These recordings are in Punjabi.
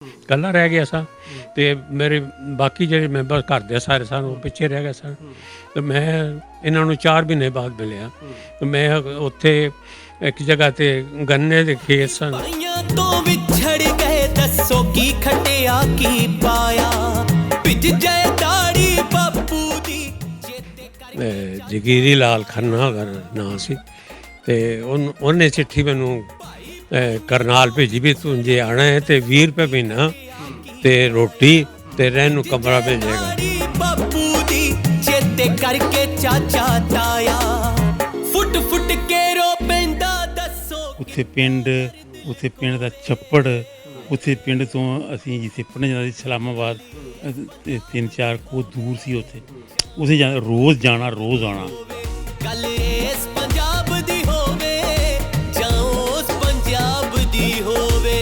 ਕੱਲਾ ਰਹਿ ਗਿਆ ਸਾਂ ਤੇ ਮੇਰੇ ਬਾਕੀ ਜਿਹੜੇ ਮੈਂਬਰ ਘਰ ਦੇ ਸਾਰੇ ਸਨ ਉਹ ਪਿੱਛੇ ਰਹਿ ਗਏ ਸਨ ਤੇ ਮੈਂ ਇਹਨਾਂ ਨੂੰ 4 ਮਹੀਨੇ ਬਾਅਦ ਮਿਲਿਆ ਤੇ ਮੈਂ ਉੱਥੇ ਇੱਕ ਜਗ੍ਹਾ ਤੇ ਗੰਨੇ ਦੇ ਖੇਤ ਸਨ। ਤੋਂ ਵਿਛੜ ਗਏ ਦੱਸੋ ਕੀ ਖਟਿਆ ਕੀ ਪਾਇਆ ਭਿੱਜ ਜਾਏ ਦਾੜੀ ਬਾਪੂ ਦੀ ਜਗੀਰੀ ਲਾਲ ਖੰਨਾ ਦਾ ਨਾਂ ਸੀ ਤੇ ਉਹਨੇ ਚਿੱਠੀ ਮੈਨੂੰ करनाल भेजी भी तू जे आना है तो 20 रुपये महीना ते रोटी ते रहन नूं कमरा मिल जाएगा। बापू दी चेते करके चाचा ताया फुट फुट के रो पेंदा दसो उत्थे पिंड दा छप्पड़ उत्थे पिंड तो असीं जिथे पढ़ने जांदे इस्लामाबाद 3-4 को दूर सी उत्थे रोज़ जाना रोज़ आना। गल इस पंजाब दी होवे जां उस पंजाब दी होवे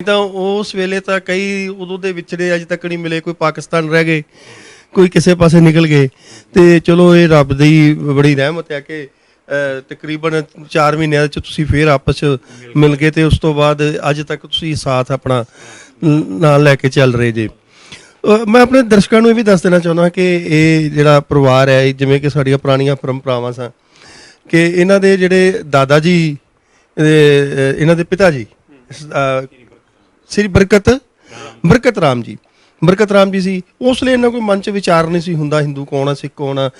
ਤਾਂ ਉਸ ਵੇਲੇ ਤਾਂ ਕਈ ਉਦੋਂ ਦੇ ਵਿਛੜੇ ਅਜੇ ਤੱਕ ਨਹੀਂ ਮਿਲੇ, ਕੋਈ ਪਾਕਿਸਤਾਨ ਰਹਿ ਗਏ, ਕੋਈ ਕਿਸੇ ਪਾਸੇ ਨਿਕਲ ਗਏ ਤੇ ਚਲੋ ਇਹ ਰੱਬ ਦੀ ਬੜੀ ਰਹਿਮਤ ਹੈ ਕਿ ਤਕਰੀਬਨ 4 ਮਹੀਨਿਆਂ 'ਚ ਤੁਸੀਂ ਫੇਰ ਆਪਸ 'ਚ ਮਿਲ ਗਏ ਤੇ ਉਸ ਤੋਂ ਬਾਅਦ ਅੱਜ ਤੱਕ ਤੁਸੀਂ ਸਾਥ ਆਪਣਾ ਨਾਲ ਲੈ ਕੇ ਚੱਲ ਰਹੇ ਜੇ। ਮੈਂ ਆਪਣੇ ਦਰਸ਼ਕਾਂ ਨੂੰ ਇਹ ਵੀ ਦੱਸ ਦੇਣਾ ਚਾਹੁੰਦਾ ਕਿ ਇਹ ਜਿਹੜਾ ਪਰਿਵਾਰ ਹੈ ਜਿਵੇਂ ਕਿ ਸਾਡੀਆਂ ਪੁਰਾਣੀਆਂ ਪਰੰਪਰਾਵਾਂ ਸਨ ਕਿ ਇਹਨਾਂ ਦੇ ਜਿਹੜੇ ਦਾਦਾ ਜੀ ਇਹਨਾਂ ਦੇ ਪਿਤਾ ਜੀ ਸ੍ਰੀ ਬਰਕਤ ਰਾਮ ਜੀ ਸੀ। ਉਸ ਲਈ ਇਹਨਾਂ ਕੋਈ ਮਨ 'ਚ ਵਿਚਾਰ ਨਹੀਂ ਸੀ ਹੁੰਦਾ ਹਿੰਦੂ ਕੌਣ ਆ ਸਿੱਖ ਕੌਣ ਆ।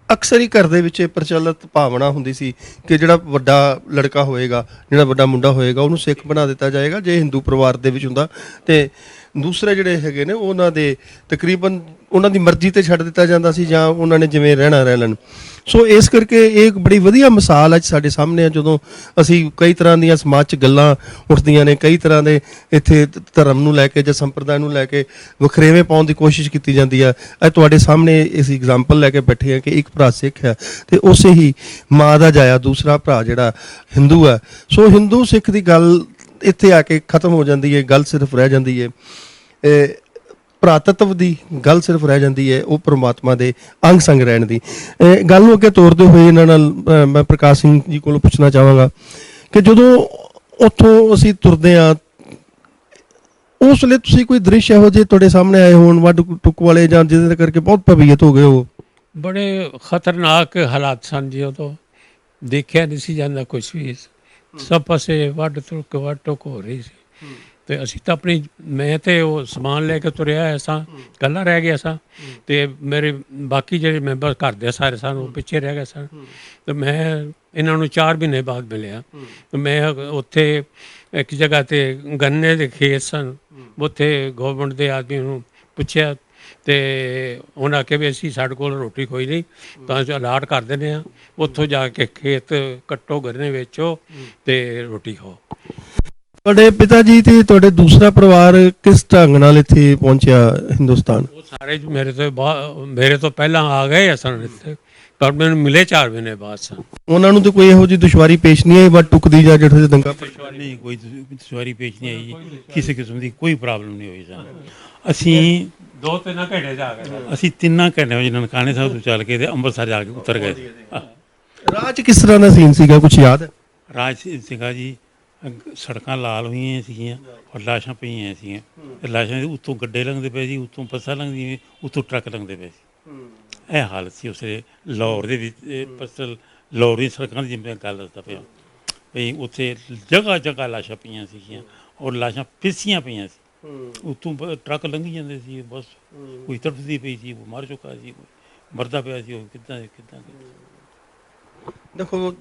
ਅਕਸਰ ਹੀ ਘਰ ਦੇ ਵਿੱਚ ਪ੍ਰਚਲਿਤ ਭਾਵਨਾ ਹੁੰਦੀ ਸੀ ਕਿ ਜਿਹੜਾ ਵੱਡਾ ਲੜਕਾ ਹੋਏਗਾ, ਜਿਹੜਾ ਵੱਡਾ ਮੁੰਡਾ ਹੋਏਗਾ ਉਹਨੂੰ ਸਿੱਖ ਬਣਾ ਦਿੱਤਾ ਜਾਏਗਾ ਜੇ ਹਿੰਦੂ ਪਰਿਵਾਰ ਦੇ ਵਿੱਚ ਹੁੰਦਾ, ਤੇ ਦੂਸਰੇ ਜਿਹੜੇ ਹੈਗੇ ਨੇ ਉਹਨਾਂ ਦੇ ਤਕਰੀਬਨ ਉਹਨਾਂ ਦੀ ਮਰਜ਼ੀ ਤੇ ਛੱਡ ਦਿੱਤਾ ਜਾਂਦਾ ਸੀ ਜਾਂ ਉਹਨਾਂ ਨੇ ਜਿਵੇਂ ਰਹਿਣਾ ਰਹਿ ਲੈਣ। ਸੋ ਇਸ ਕਰਕੇ ਇਹ ਇੱਕ ਬੜੀ ਵਧੀਆ ਮਿਸਾਲ ਅੱਜ ਸਾਡੇ ਸਾਹਮਣੇ ਆ ਜਦੋਂ ਅਸੀਂ ਕਈ ਤਰ੍ਹਾਂ ਦੀਆਂ ਸਮਾਜ 'ਚ ਗੱਲਾਂ ਉੱਠਦੀਆਂ ਨੇ, ਕਈ ਤਰ੍ਹਾਂ ਦੇ ਇੱਥੇ ਧਰਮ ਨੂੰ ਲੈ ਕੇ ਜਾਂ ਸੰਪਰਦਾਇ ਨੂੰ ਲੈ ਕੇ ਵਖਰੇਵੇਂ ਪਾਉਣ ਦੀ ਕੋਸ਼ਿਸ਼ ਕੀਤੀ ਜਾਂਦੀ ਆ। ਅੱਜ ਤੁਹਾਡੇ ਸਾਹਮਣੇ ਇਸ ਐਗਜ਼ਾਮਪਲ ਲੈ ਕੇ ਬੈਠੇ ਆ ਕਿ ਇੱਕ ਭਰਾ ਸਿੱਖ ਹੈ ਤੇ ਉਸੇ ਹੀ ਮਾਂ ਦਾ ਜਾਇਆ ਦੂਸਰਾ ਭਰਾ ਜਿਹੜਾ ਹਿੰਦੂ ਹੈ। ਸੋ ਹਿੰਦੂ ਸਿੱਖ ਦੀ ਗੱਲ ਇੱਥੇ ਆ ਕੇ ਖਤਮ ਹੋ ਜਾਂਦੀ ਹੈ, ਗੱਲ ਸਿਰਫ ਰਹਿ ਜਾਂਦੀ ਹੈ ਭਰਾਤਤਵ ਦੀ ਗੱਲ ਸਿਰਫ ਰਹਿ ਜਾਂਦੀ ਹੈ ਉਹ ਪਰਮਾਤਮਾ ਦੇ ਅੰਗ ਸੰਗ ਰਹਿਣ ਦੀ। ਗੱਲ ਨੂੰ ਅੱਗੇ ਤੋਰਦੇ ਹੋਏ ਇਹਨਾਂ ਨਾਲ ਮੈਂ ਪ੍ਰਕਾਸ਼ ਸਿੰਘ ਜੀ ਕੋਲੋਂ ਪੁੱਛਣਾ ਚਾਹਾਂਗਾ ਕਿ ਜਦੋਂ ਉੱਥੋਂ ਅਸੀਂ ਤੁਰਦੇ ਹਾਂ ਉਸ ਵੇਲੇ ਤੁਸੀਂ ਕੋਈ ਦ੍ਰਿਸ਼ ਇਹੋ ਜਿਹੇ ਤੁਹਾਡੇ ਸਾਹਮਣੇ ਆਏ ਹੋਣ ਵੱਢ ਟੁੱਕ ਵਾਲੇ ਜਾਂ ਜਿਹਦੇ ਕਰਕੇ ਬਹੁਤ ਪ੍ਰਭਾਵਿਤ ਹੋ ਗਏ ਹੋ? ਬੜੇ ਖਤਰਨਾਕ ਹਾਲਾਤ ਸਨ ਜੀ, ਉਦੋਂ ਦੇਖਿਆ ਨਹੀਂ ਸੀ ਜਾਂਦਾ ਕੁਛ ਵੀ, ਸਭ ਪਾਸੇ ਵੱਢ ਟੁੱਕ ਹੋ ਰਹੀ ਸੀ ਤੇ ਅਸੀਂ ਤਾਂ ਆਪਣੀ ਮੈਂ ਤੇ ਉਹ ਸਮਾਨ ਲੈ ਕੇ ਤੁਰਿਆ ਹੋਇਆ ਸਾਂ, ਇਕੱਲਾ ਰਹਿ ਗਿਆ ਸਾਂ ਤੇ ਮੇਰੇ ਬਾਕੀ ਜਿਹੜੇ ਮੈਂਬਰ ਘਰ ਦੇ ਸਾਰੇ ਸਨ ਉਹ ਪਿੱਛੇ ਰਹਿ ਗਏ ਸਨ ਤੇ ਮੈਂ ਇਹਨਾਂ ਨੂੰ 4 ਮਹੀਨੇ ਬਾਅਦ ਮਿਲਿਆ ਤੇ ਮੈਂ ਉੱਥੇ ਇੱਕ ਜਗ੍ਹਾ ਤੇ ਗੰਨੇ ਦੇ ਖੇਤ ਸਨ, ਉੱਥੇ ਗੌਰਮੈਂਟ ਦੇ ਆਦਮੀ ਨੂੰ ਪੁੱਛਿਆ ਤੇ ਉਹਨਾਂ ਆਖਿਆ ਵੀ ਅਸੀਂ ਸਾਡੇ ਕੋਲ ਰੋਟੀ ਕੋਈ ਨਹੀਂ ਤਾਂ ਅਲਾਟ ਕਰ ਦਿੰਦੇ ਹਾਂ, ਉੱਥੋਂ ਜਾ ਕੇ ਖੇਤ ਕੱਟੋ ਗੰਨੇ ਵੇਚੋ ਤੇ ਰੋਟੀ ਖਾਓ। ਤੁਹਾਡੇ ਪਿਤਾ ਜੀ ਤੇ ਤੁਹਾਡੇ ਦੂਸਰਾ ਪਰਿਵਾਰ ਕਿਸ ਢੰਗ ਨਾਲ ਇੱਥੇ ਪਹੁੰਚਿਆ ਹਿੰਦੁਸਤਾਨ? ਉਹ ਸਾਰੇ ਮੇਰੇ ਤੋਂ ਪਹਿਲਾਂ ਆ ਗਏ ਸਨ ਇੱਥੇ, ਪਰ ਮੈਨੂੰ ਮਿਲੇ 4 ਮਹੀਨੇ ਬਾਅਦ ਸਨ। ਉਹਨਾਂ ਨੂੰ ਤਾਂ ਕੋਈ ਇਹੋ ਜਿਹੀ ਦੁਸ਼ਵਾਰੀ ਪੇਸ਼ ਨਹੀਂ ਆਈ ਬਟ ਟੁਕਦੀ ਜਾਂ ਜਿਹੜੇ ਦੰਗਾ ਨਹੀਂ ਕੋਈ ਦੁਸ਼ਵਾਰੀ ਪੇਸ਼ ਨਹੀਂ ਆਈ, ਕਿਸੇ ਕਿਸਮ ਦੀ ਕੋਈ ਪ੍ਰੋਬਲਮ ਨਹੀਂ ਹੋਈ ਸਾਨੂੰ। ਅਸੀਂ 2-3 ਘੰਟੇ ਜਾ ਗਏ, ਅਸੀਂ 3 ਘੰਟੇ ਵਿੱਚ ਨਨਕਾਣੇ ਸਾਹਿਬ ਤੋਂ ਚੱਲ ਕੇ ਤੇ ਅੰਮ੍ਰਿਤਸਰ ਜਾ ਕੇ ਉਤਰ ਗਏ। ਰਾਹ 'ਚ ਕਿਸ ਤਰ੍ਹਾਂ ਦਾ ਸੀਨ ਸੀਗਾ, ਕੁਛ ਯਾਦ ਹੈ? ਰਾਜ ਸੀਗਾ ਜੀ, ਸੜਕਾਂ ਲਾਲ ਹੋਈਆਂ ਸੀਗੀਆਂ ਔਰ ਲਾਸ਼ਾਂ ਪਈਆਂ ਸੀਗੀਆਂ ਤੇ ਲਾਸ਼ਾਂ ਦੇ ਉੱਤੋਂ ਗੱਡੇ ਲੰਘਦੇ ਪਏ ਸੀ, ਉੱਤੋਂ ਬੱਸਾਂ ਲੰਘਦੀਆਂ, ਉੱਤੋਂ ਟਰੱਕ ਲੰਘਦੇ ਪਏ ਸੀ। ਇਹ ਹਾਲਤ ਸੀ ਉਸ ਵੇਲੇ ਲਾਹੌਰ ਦੇ ਵਿੱਚ। ਲਾਹੌਰ ਦੀ ਸੜਕਾਂ ਦੀ ਜਿਵੇਂ ਗੱਲ ਦੱਸਦਾ ਪਿਆ ਵੀ ਉੱਥੇ ਜਗ੍ਹਾ ਲਾਸ਼ਾਂ ਪਈਆਂ ਸੀਗੀਆਂ ਔਰ ਲਾਸ਼ਾਂ ਫਿਸੀਆਂ ਪਈਆਂ ਸੀ, ਉੱਤੋਂ ਟਰੱਕ ਲੰਘੀ ਜਾਂਦੇ ਸੀ, ਬਸ ਕੋਈ ਤੜਫਦੀ ਪਈ ਸੀ, ਉਹ ਮਰ ਚੁੱਕਾ ਸੀ, ਕੋਈ ਮਰਦਾ ਪਿਆ ਸੀ, ਉਹ ਕਿੱਦਾਂ ਦੇਖੋ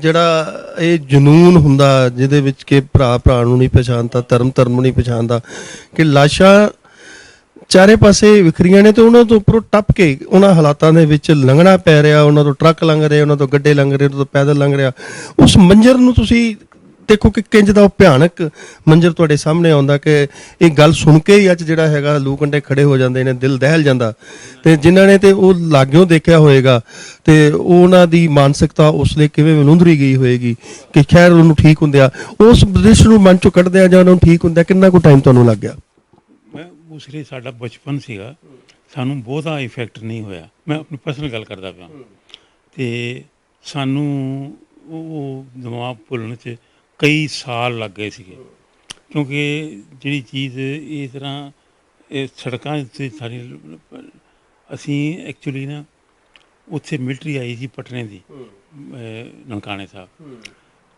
ਜਿਹੜਾ ਇਹ ਜਨੂਨ ਹੁੰਦਾ ਜਿਹਦੇ ਵਿੱਚ ਕਿ ਭਰਾ ਨੂੰ ਨਹੀਂ ਪਛਾਣਦਾ, ਧਰਮ ਨੂੰ ਨਹੀਂ ਪਛਾਣਦਾ, ਕਿ ਲਾਸ਼ਾਂ ਚਾਰੇ ਪਾਸੇ ਵਿਖਰੀਆਂ ਨੇ ਤੇ ਉਹਨਾਂ ਤੋਂ ਉੱਪਰੋਂ ਟੱਪ ਕੇ ਉਹਨਾਂ ਹਾਲਾਤਾਂ ਦੇ ਵਿੱਚ ਲੰਘਣਾ ਪੈ ਰਿਹਾ, ਉਹਨਾਂ ਤੋਂ ਟਰੱਕ ਲੰਘ ਰਹੇ, ਉਹਨਾਂ ਤੋਂ ਗੱਡੇ ਲੰਘ ਰਹੇ, ਉਹਨਾਂ ਤੋਂ ਪੈਦਲ ਲੰਘ ਰਿਹਾ। ਉਸ ਮੰਜ਼ਰ ਨੂੰ ਤੁਸੀਂ ਦੇਖੋ ਕਿ ਕਿੰਜ ਦਾ ਉਹ ਭਿਆਨਕ ਮੰਜ਼ਰ ਤੁਹਾਡੇ ਸਾਹਮਣੇ ਆਉਂਦਾ ਕਿ ਇਹ ਗੱਲ ਸੁਣ ਕੇ ਹੀ ਅੱਜ ਜਿਹੜਾ ਹੈਗਾ ਲੂ ਕੰਢੇ ਖੜੇ ਹੋ ਜਾਂਦੇ ਨੇ, ਦਿਲ ਦਹਿਲ ਜਾਂਦਾ। ਤੇ ਜਿਨ੍ਹਾਂ ਨੇ ਤੇ ਉਹ ਲਾਗਿਓਂ ਦੇਖਿਆ ਹੋਏਗਾ ਤੇ ਉਹਨਾਂ ਦੀ ਮਾਨਸਿਕਤਾ ਉਸ ਲਈ ਕਿਵੇਂ ਵਿਲੁੰਦਰੀ ਗਈ ਹੋਏਗੀ ਕਿ ਖੈਰ ਉਹਨੂੰ ਠੀਕ ਹੁੰਦਿਆ ਉਸ ਦ੍ਰਿਸ਼ ਨੂੰ ਮਨ ਚੋਂ ਕੱਢਦਿਆਂ ਜਾਂ ਉਹਨੂੰ ਠੀਕ ਹੁੰਦਿਆ ਕਿੰਨਾ ਕੁ ਟਾਈਮ ਤੁਹਾਨੂੰ ਲੱਗ ਗਿਆ? ਉਸ ਲਈ ਸਾਡਾ ਬਚਪਨ ਸੀਗਾ, ਸਾਨੂੰ ਬਹੁਤਾ ਇਫੈਕਟ ਨਹੀਂ ਹੋਇਆ। ਮੈਂ ਆਪਣੀ ਪਰਸਨਲ ਗੱਲ ਕਰਦਾ ਪਿਆ ਤੇ ਸਾਨੂੰ ਭੁੱਲਣ 'ਚ ਕਈ ਸਾਲ ਲੱਗ ਗਏ ਸੀਗੇ, ਕਿਉਂਕਿ ਜਿਹੜੀ ਚੀਜ਼ ਇਸ ਤਰ੍ਹਾਂ ਇਹ ਸੜਕਾਂ ਉੱਤੇ ਸਾਰੀ ਅਸੀਂ ਐਕਚੁਅਲੀ ਨਾ ਉੱਥੇ ਮਿਲਟਰੀ ਆਈ ਸੀ ਪਟਨੇ ਦੀ, ਨਨਕਾਣੇ ਸਾਹਿਬ,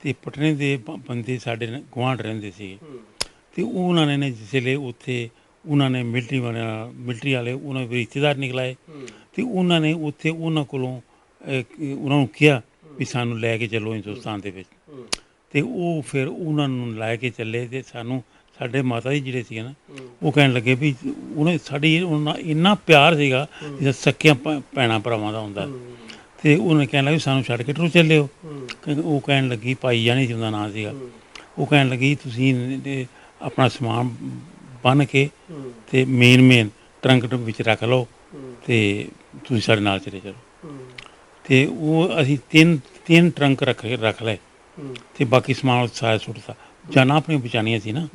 ਅਤੇ ਪਟਨੇ ਦੇ ਬੰਦੇ ਸਾਡੇ ਗੁਆਂਢ ਰਹਿੰਦੇ ਸੀਗੇ, ਅਤੇ ਉਹਨਾਂ ਨੇ ਜਿਸ ਵੇਲੇ ਉੱਥੇ ਉਹਨਾਂ ਨੇ ਮਿਲਟਰੀ ਵਾਲੇ ਉਹਨਾਂ ਦੇ ਰਿਸ਼ਤੇਦਾਰ ਨਿਕਲਾਏ, ਅਤੇ ਉਹਨਾਂ ਨੇ ਉੱਥੇ ਉਹਨਾਂ ਕੋਲੋਂ ਉਹਨਾਂ ਨੂੰ ਕਿਹਾ ਵੀ ਸਾਨੂੰ ਲੈ ਕੇ ਚੱਲੋ ਹਿੰਦੁਸਤਾਨ ਦੇ ਵਿੱਚ, ਅਤੇ ਉਹ ਫਿਰ ਉਹਨਾਂ ਨੂੰ ਲੈ ਕੇ ਚੱਲੇ, ਅਤੇ ਸਾਡੇ ਮਾਤਾ ਜੀ ਜਿਹੜੇ ਸੀਗੇ ਨਾ ਉਹ ਕਹਿਣ ਲੱਗੇ ਵੀ ਉਹਨੇ ਸਾਡੀ ਉਹਨਾਂ ਇੰਨਾ ਪਿਆਰ ਸੀਗਾ ਜਿੱਦਾਂ ਸੱਕਿਆਂ ਭੈਣਾਂ ਭਰਾਵਾਂ ਦਾ ਹੁੰਦਾ, ਅਤੇ ਉਹਨੇ ਕਹਿਣ ਲੱਗੇ ਸਾਨੂੰ ਛੱਡ ਕੇ ਟੁਰ ਚੱਲੇ ਹੋ। ਉਹ ਕਹਿਣ ਲੱਗੀ ਭਾਈ ਜਾਨੀ ਸੀ ਉਹਦਾ ਨਾਂ ਸੀਗਾ, ਉਹ ਕਹਿਣ ਲੱਗੀ ਤੁਸੀਂ ਆਪਣਾ ਸਮਾਨ ਬੰਨ੍ਹ ਕੇ ਅਤੇ ਮੇਨ ਟਰੰਕ ਵਿੱਚ ਰੱਖ ਲਓ ਅਤੇ ਤੁਸੀਂ ਸਾਡੇ ਨਾਲ ਚਲੇ ਚਲੋ। ਅਤੇ ਉਹ ਅਸੀਂ ਤਿੰਨ ਟਰੰਕ ਰੱਖ ਲਏ, ਅਤੇ ਬਾਕੀ ਸਮਾਨ ਸਾਰਾ ਸੁੱਟਤਾ। ਜਾਨਾਂ ਆਪਣੀਆਂ ਬਚਾਉਣੀਆਂ ਸੀ ਨਾ,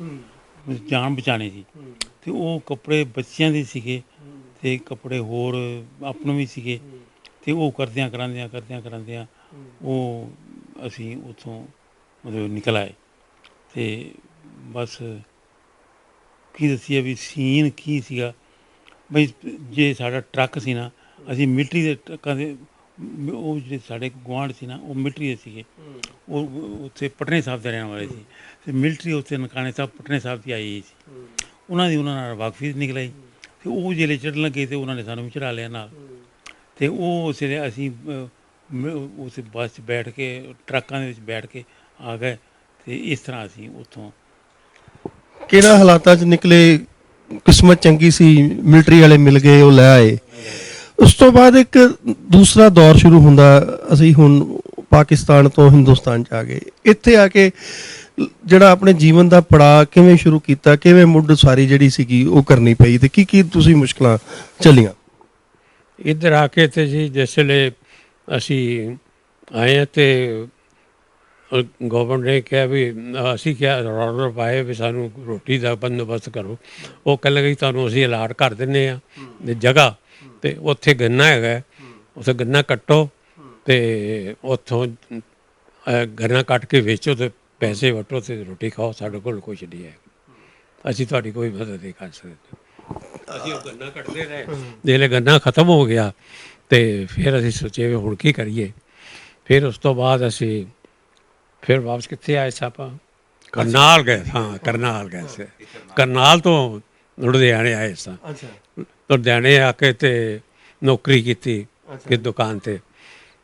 ਜਾਨ ਬਚਾਉਣੀ ਸੀ, ਅਤੇ ਉਹ ਕੱਪੜੇ ਬੱਚਿਆਂ ਦੇ ਸੀਗੇ ਅਤੇ ਕੱਪੜੇ ਹੋਰ ਆਪਣੇ ਵੀ ਸੀਗੇ, ਅਤੇ ਉਹ ਕਰਦਿਆਂ ਕਰਾਂਦਿਆਂ ਉਹ ਅਸੀਂ ਉੱਥੋਂ ਮਤਲਬ ਨਿਕਲ ਆਏ। ਅਤੇ ਬਸ ਕੀ ਦੱਸੀਏ ਵੀ ਸੀਨ ਕੀ ਸੀਗਾ ਬਈ, ਜੇ ਸਾਡਾ ਟਰੱਕ ਸੀ ਨਾ, ਅਸੀਂ ਮਿਲਟਰੀ ਦੇ ਟਰੱਕਾਂ ਦੇ, ਉਹ ਜਿਹੜੇ ਸਾਡੇ ਗੁਆਂਢ ਸੀ ਨਾ ਉਹ ਮਿਲਟਰੀ ਦੇ ਸੀਗੇ, ਉਹ ਉੱਥੇ ਪਟਨੇ ਸਾਹਿਬ ਦੇ ਰਹਿਣ ਵਾਲੇ ਸੀ, ਅਤੇ ਮਿਲਟਰੀ ਉੱਥੇ ਨਨਕਾਣੇ ਸਾਹਿਬ ਪਟਨੇ ਸਾਹਿਬ ਦੀ ਆਈ ਸੀ, ਉਹਨਾਂ ਨਾਲ ਵਾਕਫੀ ਨਿਕਲਾਈ, ਅਤੇ ਉਹ ਜਿਹੜੇ ਚੜ੍ਹਨ ਲੱਗੇ ਅਤੇ ਉਹਨਾਂ ਨੇ ਸਾਨੂੰ ਵੀ ਚੜ੍ਹਾ ਲਿਆ ਨਾਲ, ਅਤੇ ਉਹ ਉਸ ਵੇਲੇ ਅਸੀਂ ਉਸ ਬੱਸ 'ਚ ਬੈਠ ਕੇ ਟਰੱਕਾਂ ਦੇ ਵਿੱਚ ਬੈਠ ਕੇ ਆ ਗਏ, ਅਤੇ ਇਸ ਤਰ੍ਹਾਂ ਅਸੀਂ ਉੱਥੋਂ। ਕਿਹੜਾ ਹਾਲਾਤਾਂ 'ਚ ਨਿਕਲੇ? ਕਿਸਮਤ ਚੰਗੀ ਸੀ, ਮਿਲਟਰੀ ਵਾਲੇ ਮਿਲ ਗਏ, ਉਹ ਲੈ ਆਏ। ਉਸ ਤੋਂ ਬਾਅਦ ਇੱਕ ਦੂਸਰਾ ਦੌਰ ਸ਼ੁਰੂ ਹੁੰਦਾ, ਅਸੀਂ ਹੁਣ ਪਾਕਿਸਤਾਨ ਤੋਂ ਹਿੰਦੁਸਤਾਨ 'ਚ ਆ ਗਏ। ਇੱਥੇ ਆ ਕੇ ਜਿਹੜਾ ਆਪਣੇ ਜੀਵਨ ਦਾ ਪੜਾਅ ਕਿਵੇਂ ਸ਼ੁਰੂ ਕੀਤਾ, ਕਿਵੇਂ ਮੁੱਢ ਸਾਰੀ ਜਿਹੜੀ ਸੀਗੀ ਉਹ ਕਰਨੀ ਪਈ, ਅਤੇ ਕੀ ਤੁਸੀਂ ਮੁਸ਼ਕਲਾਂ ਚੱਲੀਆਂ? ਇੱਧਰ ਆ ਕੇ ਤੇ ਜੀ ਜਿਸ ਵੇਲੇ ਅਸੀਂ ਆਏ ਅਤੇ ਗਵਰਨਮੈਂਟ ਨੇ ਕਿਹਾ ਵੀ ਅਸੀਂ ਕਿਹਾ ਆਰਡਰ ਪਾਏ ਵੀ ਸਾਨੂੰ ਰੋਟੀ ਦਾ ਬੰਦੋਬਸਤ ਕਰੋ। ਉਹ ਕਹਿ ਲੱਗੇ ਤੁਹਾਨੂੰ ਅਸੀਂ ਅਲਾਟ ਕਰ ਦਿੰਦੇ ਹਾਂ ਜਗ੍ਹਾ, ਅਤੇ ਉੱਥੇ ਗੰਨਾ ਹੈਗਾ, ਉੱਥੇ ਗੰਨਾ ਕੱਟੋ ਅਤੇ ਉੱਥੋਂ ਗੰਨਾ ਕੱਟ ਕੇ ਵੇਚੋ ਅਤੇ ਪੈਸੇ ਵਟੋ ਅਤੇ ਰੋਟੀ ਖਾਓ, ਸਾਡੇ ਕੋਲ ਕੁਛ ਨਹੀਂ ਹੈ, ਅਸੀਂ ਤੁਹਾਡੀ ਕੋਈ ਮਦਦ ਨਹੀਂ ਕਰ ਸਕਦੇ। ਅਸੀਂ ਉਹ ਗੰਨਾ ਕੱਟਦੇ ਰਹੇ, ਜਿਹੜੇ ਗੰਨਾ ਖਤਮ ਹੋ ਗਿਆ ਅਤੇ ਫਿਰ ਅਸੀਂ ਸੋਚੇ ਵੀ ਹੁਣ ਕੀ ਕਰੀਏ। ਫਿਰ ਉਸ ਤੋਂ ਬਾਅਦ ਅਸੀਂ ਫਿਰ ਵਾਪਸ ਕਿੱਥੇ ਆਏ ਸਾਂ ਆਪਾਂ? ਕਰਨਾਲ ਗਏ। ਹਾਂ, ਕਰਨਾਲ ਗਏ ਸੀ। ਕਰਨਾਲ ਤੋਂ ਲੁਧਿਆਣੇ ਆਏ ਸਾਂ। ਲੁਧਿਆਣੇ ਆ ਕੇ ਅਤੇ ਨੌਕਰੀ ਕੀਤੀ ਕਿ ਦੁਕਾਨ 'ਤੇ।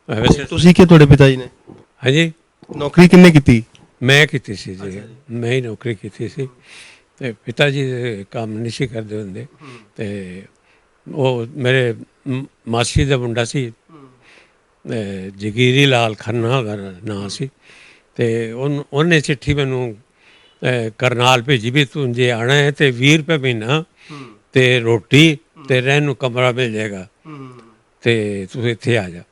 ਵੈਸੇ ਤੁਸੀਂ ਕਿ ਤੁਹਾਡੇ ਪਿਤਾ ਜੀ ਨੇ? ਹਾਂਜੀ, ਨੌਕਰੀ ਕਿੰਨੇ ਕੀਤੀ? ਮੈਂ ਕੀਤੀ ਸੀ ਜੀ, ਮੈਂ ਹੀ ਨੌਕਰੀ ਕੀਤੀ ਸੀ, ਅਤੇ ਪਿਤਾ ਜੀ ਕੰਮ ਨਹੀਂ ਸੀ ਕਰਦੇ ਹੁੰਦੇ, ਅਤੇ ਉਹ ਮੇਰੇ ਮਾਸੀ ਦਾ ਮੁੰਡਾ ਸੀ, ਜਗੀਰੀ ਲਾਲ ਖੰਨਾ ਉਹਦਾ ਨਾਂ ਸੀ, ਅਤੇ ਉਹਨੇ ਚਿੱਠੀ ਮੈਨੂੰ ਕਰਨਾਲ ਭੇਜੀ ਵੀ ਤੂੰ ਜੇ ਆਉਣਾ ਹੈ ਅਤੇ 20 ਰੁਪਏ ਮਹੀਨਾ ਅਤੇ ਰੋਟੀ ਅਤੇ ਰਹਿਣ ਨੂੰ ਕਮਰਾ ਮਿਲ ਜਾਏਗਾ, ਅਤੇ ਤੂੰ ਇੱਥੇ ਆ ਜਾ।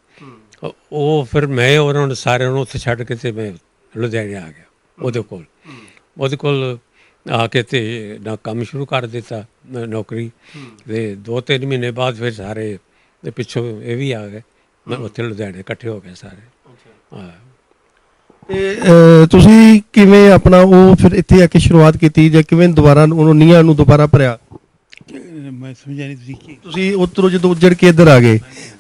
ਉਹ ਫਿਰ ਮੈਂ ਉਹਨਾਂ ਨੂੰ ਸਾਰਿਆਂ ਨੂੰ ਉੱਥੇ ਛੱਡ ਕੇ ਅਤੇ ਮੈਂ ਲੁਧਿਆਣੇ ਆ ਗਿਆ ਉਹਦੇ ਕੋਲ ਆ ਕੇ ਅਤੇ ਨਾ ਕੰਮ ਸ਼ੁਰੂ ਕਰ ਦਿੱਤਾ, ਨੌਕਰੀ, ਅਤੇ 2-3 ਮਹੀਨੇ ਬਾਅਦ ਫਿਰ ਸਾਰੇ ਦੇ ਪਿੱਛੋਂ ਇਹ ਵੀ ਆ ਗਏ, ਮੈਂ ਉੱਥੇ ਲੁਧਿਆਣੇ ਇਕੱਠੇ ਹੋ ਗਏ ਸਾਰੇ। ਹਾਂ, ਤੇ ਤੁਸੀਂ ਕਿਵੇਂ ਆਪਣਾ ਉਹ ਫਿਰ ਇੱਥੇ ਆ ਕੇ ਸ਼ੁਰੂਆਤ ਕੀਤੀ, ਜਾਂ ਕਿਵੇਂ ਦੁਬਾਰਾ ਉਹਨੂੰ ਨੀਹਾਂ ਨੂੰ ਦੁਬਾਰਾ ਭਰਿਆ? ਮੈਂ ਸਮਝਿਆ ਨਹੀਂ ਤੁਸੀਂ ਕੀ। ਤੁਸੀਂ ਉੱਧਰੋਂ ਜਦੋਂ ਉੱਜੜ ਕੇ ਇੱਧਰ ਆ ਗਏ,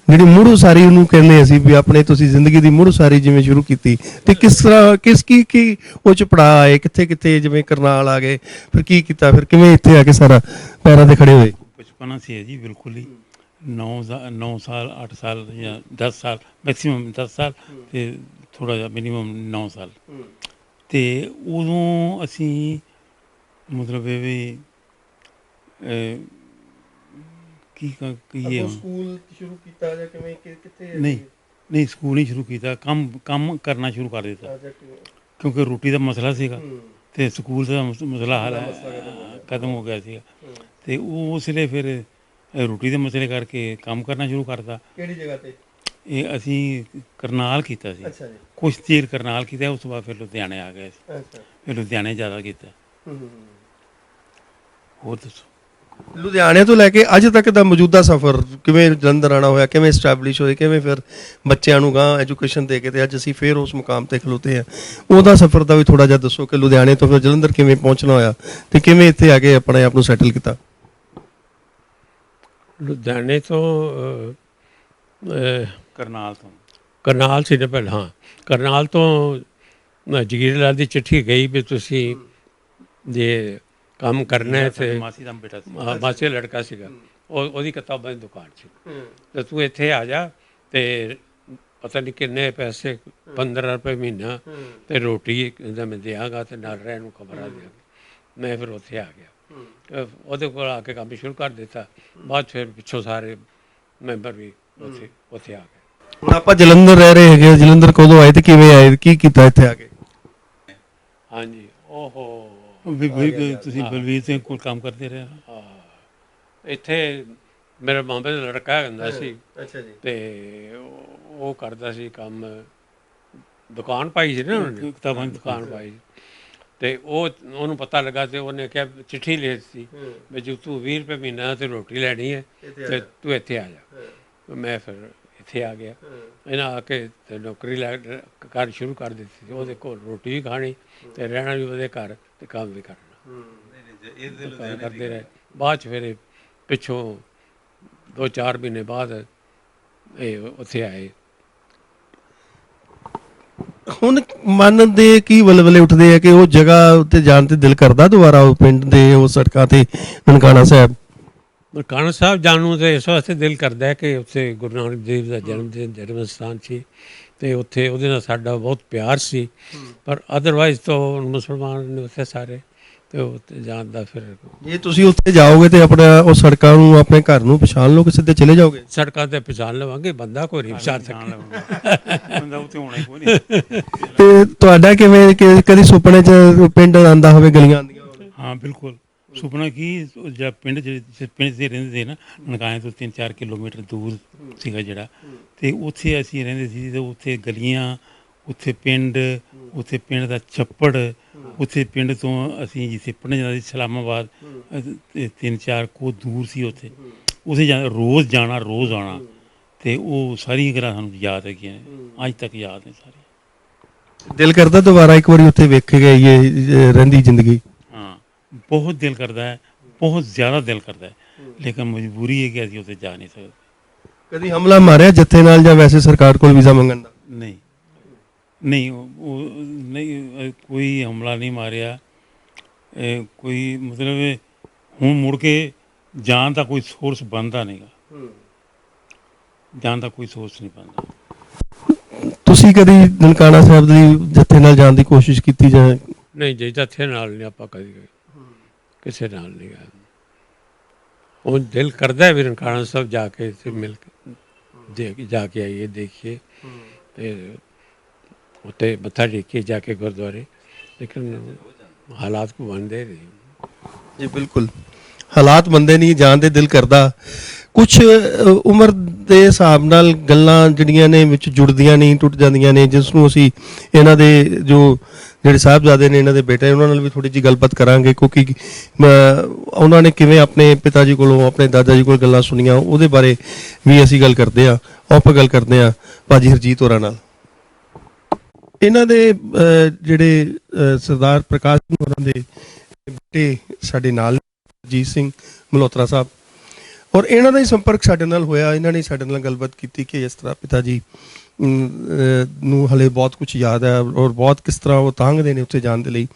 ਜਿਹੜੀ ਮੁੜ ਉਸਾਰੀ ਉਹਨੂੰ ਕਹਿੰਦੇ ਅਸੀਂ ਵੀ ਆਪਣੇ ਤੁਸੀਂ ਜ਼ਿੰਦਗੀ ਦੀ ਮੁੜ ਉਸਾਰੀ ਜਿਵੇਂ ਸ਼ੁਰੂ ਕੀਤੀ, ਤੇ ਕਿਸ ਤਰ੍ਹਾਂ ਕੀ ਉਹ 'ਚ ਪੜਾਅ ਆਏ, ਕਿੱਥੇ ਜਿਵੇਂ ਕਰਨਾਲ ਆ ਗਏ, ਫਿਰ ਕੀ ਕੀਤਾ, ਫਿਰ ਕਿਵੇਂ ਇੱਥੇ ਆ ਕੇ ਸਾਰਾ ਪੈਰਾਂ 'ਤੇ ਖੜੇ ਹੋਏ? ਬਚਪਨਾ ਸੀ ਜੀ ਬਿਲਕੁਲ ਹੀ, 9 ਸਾਲ 8 ਸਾਲ ਜਾਂ 10 ਸਾਲ, ਮੈਕਸੀਮਮ 10 ਸਾਲ, ਅਤੇ ਥੋੜ੍ਹਾ ਜਿਹਾ ਮਿਨੀਮਮ 9 ਸਾਲ। ਅਤੇ ਉਦੋਂ ਅਸੀਂ ਮਤਲਬ ਇਹ ਵੀ ਕੀ ਕਹੀਏ, ਸਕੂਲ ਸ਼ੁਰੂ ਕੀਤਾ ਜਾਂ ਕਿਵੇਂ ਕਿੱਥੇ? ਨਹੀਂ ਸਕੂਲ ਨਹੀਂ ਸ਼ੁਰੂ ਕੀਤਾ, ਕੰਮ ਕਰਨਾ ਸ਼ੁਰੂ ਕਰ ਦਿੱਤਾ, ਕਿਉਂਕਿ ਰੋਟੀ ਦਾ ਮਸਲਾ ਸੀਗਾ ਅਤੇ ਸਕੂਲ ਦਾ ਮਸਲਾ ਹੱਲ ਖਤਮ ਹੋ ਗਿਆ ਸੀਗਾ, ਅਤੇ ਉਹ ਉਸ ਵੇਲੇ ਫਿਰ ਰੋਟੀ ਦੇ ਮਸਲੇ ਕਰਕੇ ਕੰਮ ਕਰਨਾ ਸ਼ੁਰੂ ਕਰਤਾ। ਕਿਹੜੀ ਜਗ੍ਹਾ 'ਤੇ? ਇਹ ਅਸੀਂ ਕਰਨਾਲ ਕੀਤਾ ਸੀ, ਅੱਛਾ ਜੀ। ਕੁਛ ਚਿਰ ਕਰਨਾਲ ਕੀਤਾ, ਉਸ ਤੋਂ ਬਾਅਦ ਫਿਰ ਲੁਧਿਆਣੇ ਆ ਗਏ ਸੀ, ਫਿਰ ਲੁਧਿਆਣੇ ਜ਼ਿਆਦਾ ਕੀਤਾ। ਹੋਰ ਦੱਸੋ? ਲੁਧਿਆਣੇ ਤੋਂ ਲੈ ਕੇ ਅੱਜ ਤੱਕ ਦਾ ਮੌਜੂਦਾ ਸਫ਼ਰ ਕਿਵੇਂ ਜਲੰਧਰ ਆਉਣਾ ਹੋਇਆ, ਕਿਵੇਂ ਐਸਟੈਬਲਿਸ਼ ਹੋਏ, ਕਿਵੇਂ ਫਿਰ ਬੱਚਿਆਂ ਨੂੰ ਗਾਂ ਐਜੂਕੇਸ਼ਨ ਦੇ ਕੇ ਤੇ ਅੱਜ ਅਸੀਂ ਫਿਰ ਉਸ ਮੁਕਾਮ ਤੇ ਖਲੋਤੇ ਹਾਂ, ਉਹਦਾ ਸਫ਼ਰ ਦਾ ਵੀ ਥੋੜਾ ਜਿਹਾ ਦੱਸੋ ਕਿ ਲੁਧਿਆਣੇ ਤੋਂ ਫਿਰ ਜਲੰਧਰ ਕਿਵੇਂ ਪਹੁੰਚਣਾ ਹੋਇਆ ਤੇ ਕਿਵੇਂ ਇੱਥੇ ਆ ਕੇ ਆਪਣੇ ਆਪ ਨੂੰ ਸੈਟਲ ਕੀਤਾ। ਲੁਧਿਆਣੇ ਤੋਂ ਕਰਨਾਲ ਤੋਂ ਕਰਨਾਲ ਸੀ ਨਾ ਪਹਿਲਾਂ, ਹਾਂ ਕਰਨਾਲ ਤੋਂ ਜਗੀਰ ਲਾਲ ਦੀ ਚਿੱਠੀ ਗਈ ਵੀ ਤੁਸੀਂ ਜੇ ਕੰਮ ਕਰਨਾ ਹੈ ਤੇ ਮਾਸੀ ਦਾ ਬੇਟਾ ਸੀ। ਮਾਸੀ ਦਾ ਲੜਕਾ ਸੀਗਾ, ਉਹਦੀ ਕਿਤਾਬਾਂ ਦੀ ਦੁਕਾਨ ਸੀ, ਤੇ ਤੂੰ ਇੱਥੇ ਆ ਜਾ ਤੇ ਪਤਾ ਨਹੀਂ ਕਿੰਨੇ ਪੈਸੇ 15 ਰੁਪਏ ਮਹੀਨਾ ਤੇ ਰੋਟੀ ਦਾ ਮੈਂ ਦਿਆਂਗਾ ਤੇ ਨਾਲ ਰਹਿਣ ਨੂੰ ਕਮਰਾ ਦਿਆਂਗਾ। ਮੈਂ ਫਿਰ ਉੱਥੇ ਆ ਗਿਆ, ਉਹਦੇ ਕੋਲ ਆ ਕੇ ਕੰਮ ਸ਼ੁਰੂ ਕਰ ਦਿੱਤਾ। ਬਾਅਦ ਫਿਰ ਪਿੱਛੋਂ ਸਾਰੇ ਮੈਂਬਰ ਵੀ ਉੱਥੇ ਆ ਗਏ। ਹੁਣ ਆਪਾਂ ਜਲੰਧਰ ਰਹਿ ਰਹੇ ਹੈਗੇ, ਜਲੰਧਰ ਕਦੋਂ ਆਏ ਤੇ ਕਿਵੇਂ ਆਏ, ਕੀ ਕੀਤਾ ਇੱਥੇ ਆ ਕੇ? ਹਾਂਜੀ ਓਹੋ ਤੁਸੀਂ ਬਲਵੀਰ ਸਿੰਘ ਕੋਲ ਕੰਮ ਕਰਦੇ ਰਹੇ? ਹਾਂ, ਇੱਥੇ ਮੇਰੇ ਮਾਮੇ ਦਾ ਲੜਕਾ ਹੁੰਦਾ ਸੀ। ਅੱਛਾ ਜੀ। ਤੇ ਉਹ ਕਰਦਾ ਸੀ ਕੰਮ, ਦੁਕਾਨ ਪਾਈ ਸੀ ਨਾ ਉਹਨੇ, ਕਿਤਾਬਾਂ ਦੀ ਦੁਕਾਨ ਪਾਈ ਤੇ ਉਹਨੂੰ ਪਤਾ ਲੱਗਾ ਤੇ ਉਹਨੇ ਕਿਹਾ, ਚਿੱਠੀ ਲਿਖ ਦਿੱਤੀ ਵੀ ਜੇ ਤੂੰ 20 ਰੁਪਏ ਮਹੀਨਾ ਤੇ ਰੋਟੀ ਲੈਣੀ ਹੈ ਤੇ ਤੂੰ ਇੱਥੇ ਆ ਜਾ। ਮੈਂ ਫਿਰ ਇੱਥੇ ਆ ਗਿਆ, ਇਹਨਾਂ ਆ ਕੇ ਤੇ ਨੌਕਰੀ ਕਰ ਸ਼ੁਰੂ ਕਰ ਦਿੱਤੀ। ਉਹਦੇ ਕੋਲ ਰੋਟੀ ਵੀ ਖਾਣੀ ਤੇ ਰਹਿਣਾ ਵੀ ਉਹਦੇ ਘਰ ਤੇ ਕੰਮ ਵੀ ਕਰਨਾ, ਕੰਮ ਕਰਦੇ ਰਹੇ। ਬਾਅਦ 'ਚ ਫਿਰ ਪਿੱਛੋਂ 2-4 ਮਹੀਨੇ ਬਾਅਦ ਇਹ ਉੱਥੇ ਆਏ। ਹੁਣ ਮਨ ਦੇ ਕੀ ਵਲਵਲੇ ਉੱਠਦੇ ਆ ਕਿ ਉਹ ਜਗ੍ਹਾ ਉੱਤੇ ਜਾਣ ਤੇ ਦਿਲ ਕਰਦਾ ਦੁਬਾਰਾ, ਉਹ ਪਿੰਡ ਦੇ ਉਹ ਸੜਕਾਂ ਤੇ ਨਨਕਾਣਾ ਸਾਹਿਬ? ਨਨਕਾਣਾ ਸਾਹਿਬ ਜਾਣ ਨੂੰ ਤਾਂ ਇਸ ਵਾਸਤੇ ਦਿਲ ਕਰਦਾ ਹੈ ਕਿ ਉੱਥੇ ਗੁਰੂ ਨਾਨਕ ਦੇਵ ਦਾ ਜਨਮ ਸਥਾਨ ਸੀ ਤੇ ਉੱਥੇ ਉਹਦੇ ਨਾਲ ਸਾਡਾ ਬਹੁਤ ਪਿਆਰ ਸੀ। ਪਰ ਅਦਰਵਾਈਜ਼ ਤਾਂ ਮੁਸਲਮਾਨ ਨੇ ਉੱਥੇ ਸਾਰੇ, ਤੇ ਉੱਥੇ ਜਾਣ ਦਾ ਫਿਰ ਜੇ ਤੁਸੀਂ ਉੱਥੇ ਜਾਓਗੇ ਤੇ ਆਪਣਾ ਉਹ ਸੜਕਾਂ ਨੂੰ ਆਪਣੇ ਘਰ ਨੂੰ ਪਛਾਣ ਲਓ, ਕਿਸੇ ਤੇ ਚਲੇ ਜਾਓਗੇ? ਸੜਕਾਂ ਤੇ ਪਛਾਣ ਲਵਾਂਗੇ, ਬੰਦਾ ਕੋਈ ਨਹੀਂ ਪਛਾਣ ਸਕੇ। ਬੰਦਾ ਉੱਥੇ ਹੋਣਾ ਹੀ ਕੋਈ ਨਹੀਂ। ਤੇ ਤੁਹਾਡਾ ਕਿਵੇਂ ਕਿ ਕਦੀ ਸੁਪਨੇ 'ਚ ਪਿੰਡ ਆਉਂਦਾ ਹੋਵੇ, ਗਲੀਆਂ ਆਉਂਦੀਆਂ ਹੋਵੇ? ਹਾਂ ਬਿਲਕੁਲ, ਸੁਪਨਾ ਕੀ ਜਾਂ ਪਿੰਡ ਪਿੰਡ 'ਤੇ ਰਹਿੰਦੇ ਸੀ ਨਾ, ਨਨਕਾਣੇ ਤੋਂ 3-4 ਕਿਲੋਮੀਟਰ ਦੂਰ ਸੀਗਾ ਜਿਹੜਾ, ਤੇ ਉੱਥੇ ਅਸੀਂ ਰਹਿੰਦੇ ਸੀ। ਤੇ ਉੱਥੇ ਗਲੀਆਂ, ਉੱਥੇ ਪਿੰਡ ਦਾ ਛੱਪੜ, ਉੱਥੇ ਪਿੰਡ ਤੋਂ ਅਸੀਂ ਜਿੱਥੇ ਪੜ੍ਹਨ ਜਾਂਦਾ ਸੀ ਇਸਲਾਮਾਬਾਦ 3-4 ਕੋ ਦੂਰ ਸੀ, ਉੱਥੇ ਰੋਜ਼ ਜਾਣਾ ਰੋਜ਼ ਆਉਣਾ, ਤੇ ਉਹ ਸਾਰੀਆਂ ਗੱਲਾਂ ਸਾਨੂੰ ਯਾਦ ਹੈਗੀਆਂ ਨੇ, ਅੱਜ ਤੱਕ ਯਾਦ ਨੇ ਸਾਰੀਆਂ। ਦਿਲ ਕਰਦਾ ਦੁਬਾਰਾ ਇੱਕ ਵਾਰੀ ਉੱਥੇ ਵੇਖ ਕੇ ਗਏ ਰਹਿੰਦੀ ਜ਼ਿੰਦਗੀ? ਹਾਂ ਬਹੁਤ ਦਿਲ ਕਰਦਾ ਹੈ, ਬਹੁਤ ਜ਼ਿਆਦਾ ਦਿਲ ਕਰਦਾ ਹੈ, ਲੇਕਿਨ ਮਜਬੂਰੀ ਹੈ ਕਿ ਅਸੀਂ ਉੱਥੇ ਜਾ ਨਹੀਂ ਸਕਦੇ। ਕਦੀ ਹਮਲਾ ਮਾਰਿਆ ਜੱਥੇ ਨਾਲ ਜਾਂ ਵੈਸੇ ਸਰਕਾਰ ਕੋਲ ਵੀਜ਼ਾ ਮੰਗਣ ਦਾ? ਨਹੀਂ ਨਹੀਂ, ਉਹ ਨਹੀਂ, ਕੋਈ ਹਮਲਾ ਨਹੀਂ ਮਾਰਿਆ। ਕੋਈ ਮਤਲਬ ਹੁਣ ਮੁੜ ਕੇ ਜਾਣ ਦਾ ਕੋਈ ਸੋਰਸ ਬਣਦਾ ਨਹੀਂਗਾ, ਜਾਣ ਦਾ ਕੋਈ ਸੋਰਸ ਨਹੀਂ ਬਣਦਾ। ਤੁਸੀਂ ਕਦੀ ਨਨਕਾਣਾ ਸਾਹਿਬ ਦੀ ਜੱਥੇ ਨਾਲ ਜਾਣ ਦੀ ਕੋਸ਼ਿਸ਼ ਕੀਤੀ ਜਾਂ? ਨਹੀਂ ਜੀ, ਜੱਥੇ ਨਾਲ ਨਹੀਂ ਆਪਾਂ ਕਦੀ ਗਏ, ਕਿਸੇ ਨਾਲ ਨਹੀਂ ਗਏ। ਉਹ ਦਿਲ ਕਰਦਾ ਵੀ ਨਨਕਾਣਾ ਸਾਹਿਬ ਜਾ ਕੇ ਤੇ ਮਿਲ ਕੇ ਜਾ ਕੇ ਆਈਏ, ਦੇਖੀਏ ਤੇ ਉੱਤੇ ਮੱਥਾ ਟੇਕੀਏ ਜਾ ਕੇ ਗੁਰਦੁਆਰੇ, ਲੇਕਿਨ ਹਾਲਾਤ ਕੋ ਬਣਦੇ ਨਹੀਂ ਜੀ। ਬਿਲਕੁਲ ਹਾਲਾਤ ਬੰਦੇ ਨਹੀਂ, ਜਾਣ ਦੇ ਦਿਲ ਕਰਦਾ। ਕੁਛ ਉਮਰ ਦੇ ਹਿਸਾਬ ਨਾਲ ਗੱਲਾਂ ਜਿਹੜੀਆਂ ਨੇ ਵਿੱਚ ਜੁੜਦੀਆਂ ਨਹੀਂ, ਟੁੱਟ ਜਾਂਦੀਆਂ ਨੇ, ਜਿਸ ਨੂੰ ਅਸੀਂ ਇਹਨਾਂ ਦੇ ਜਿਹੜੇ ਸਾਹਿਬਜ਼ਾਦੇ ਨੇ, ਇਹਨਾਂ ਦੇ ਬੇਟੇ, ਉਹਨਾਂ ਨਾਲ ਵੀ ਥੋੜ੍ਹੀ ਜਿਹੀ ਗੱਲਬਾਤ ਕਰਾਂਗੇ, ਕਿਉਂਕਿ ਉਹਨਾਂ ਨੇ ਕਿਵੇਂ ਆਪਣੇ ਪਿਤਾ ਜੀ ਕੋਲੋਂ, ਆਪਣੇ ਦਾਦਾ ਜੀ ਕੋਲ ਗੱਲਾਂ ਸੁਣੀਆਂ, ਉਹਦੇ ਬਾਰੇ ਵੀ ਅਸੀਂ ਗੱਲ ਕਰਦੇ ਹਾਂ। ਆਪਾਂ ਗੱਲ ਕਰਦੇ ਹਾਂ ਭਾਜੀ ਹਰਜੀਤ ਹੋਰਾਂ ਨਾਲ। ਇਹਨਾਂ ਦੇ ਜਿਹੜੇ ਸਰਦਾਰ ਪ੍ਰਕਾਸ਼ ਸਿੰਘ ਹੋਰਾਂ ਦੇ ਬੇਟੇ ਸਾਡੇ ਨਾਲ, ਜੀਤ ਸਿੰਘ ਮਲਹੋਤਰਾ ਸਾਹਿਬ, ਔਰ ਇਹਨਾਂ ਦਾ ਹੀ ਸੰਪਰਕ ਸਾਡੇ ਨਾਲ ਹੋਇਆ। ਇਹਨਾਂ ਨੇ ਸਾਡੇ ਨਾਲ ਗੱਲਬਾਤ ਕੀਤੀ ਕਿ ਇਸ ਤਰ੍ਹਾਂ ਪਿਤਾ ਜੀ ਨੂੰ ਹਲੇ ਬਹੁਤ ਕੁਝ ਯਾਦ ਹੈ ਔਰ ਬਹੁਤ ਕਿਸ ਤਰ੍ਹਾਂ ਉਹ ਤਾਂਘਦੇ ਨੇ ਉੱਥੇ ਜਾਣ ਦੇ ਲਈ।